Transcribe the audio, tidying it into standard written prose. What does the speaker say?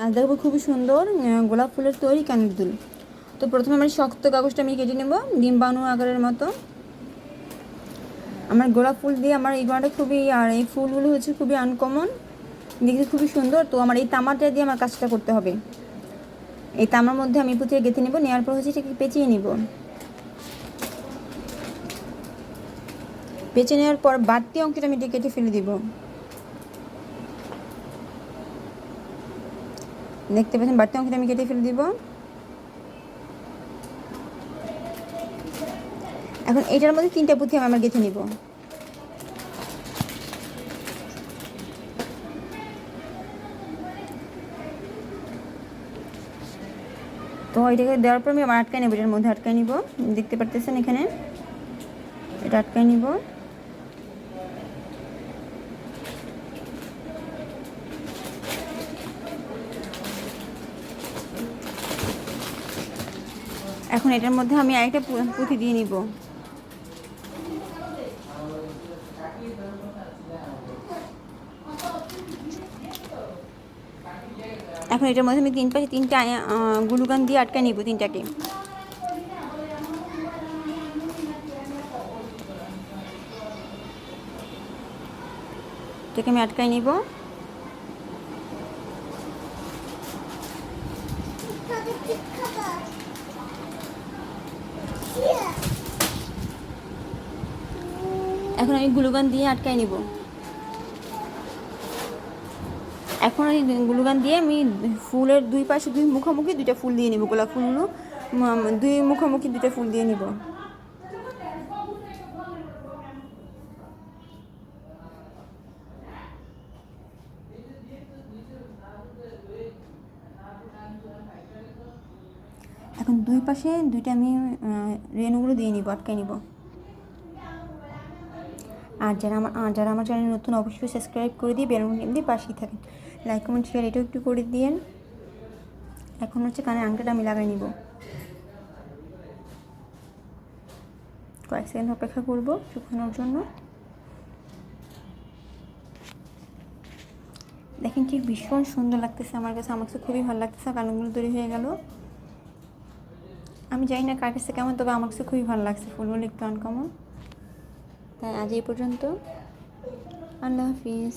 আজ দেখবো খুবই সুন্দর গোলাপ ফুলের তৈরি কানের দুল। তো প্রথমে আমার শক্ত কাগজটা আমি কেটে নেব ডিম বানানো আকারের মতো। আমার গোলাপ ফুল দিয়ে আমার এই গয়নাটা খুবই, আর এই ফুলগুলো হচ্ছে খুবই আনকমন, দেখতে খুবই সুন্দর। তো আমার এই তামাটা দিয়ে আমার কাজটা করতে হবে। এই তামার মধ্যে আমি পুঁথিয়ে গেঁথে নেব, নেওয়ার পর হচ্ছে এটাকে পেঁচিয়ে নিব। পেঁচে নেওয়ার পর বাড়তি অংশটা আমি কেটে ফেলে দিব। দেখতে পাচ্ছেন বাড়তি অংশটা আমি কেটে ফেলে দিব। এখন এটার মধ্যে 3টা পুঁথি আমি আমার গেঁথে নিব। তো এটাকে দেওয়ার পর আমি আবার আটকায় নেব, এটার মধ্যে আটকায় নিব। দেখতে পারতেছেন এখানে এটা আটকায় নিব। এখন এটার মধ্যে আমি আরেকটা পুঁথি দিয়ে নিব। এখন এটার মধ্যে আমি 3 পাশে 3টা গ্লুগান দিয়ে আটকায় নিব 3টাকে। এটাকে আমি আটকায় নিব। এখন আমি গ্লুগান দিয়ে আটকায় নিব। এখন ওই গ্লুগান দিয়ে আমি ফুলের 2 পাশে 2 মুখোমুখি 2টা ফুল দিয়ে নিব। গোলাপ ফুলগুলো 2 মুখোমুখি 2টা ফুল দিয়ে নিব। এখন 2 পাশে 2টা আমি রেণুগুলো দিয়ে নিব, আটকায় নিব। আর যারা আমার চ্যানেল নতুন অবশ্যই সাবস্ক্রাইব করে দিয়ে বেল আইকন দিয়ে পাশেই থাকেন। লাইক কমেন্ট শেয়ার এটাও একটু করে দিয়েন। এখন হচ্ছে কানে আংটাটা আমি লাগাই নিব। কয়েক সেকেন্ড অপেক্ষা করব শুকানোর জন্য। দেখেন কি ভীষণ সুন্দর লাগতেছে আমার কাছে খুবই ভালো লাগতেছে। কানগুলো তৈরি হয়ে গেল। আমি জানি না কার কাছে কেমন, তবে আমার কাছে খুবই ভালো লাগছে। ফুলগুলো একটু আনকমন। তাই আজ এই পর্যন্ত। আল্লাহ হাফিজ।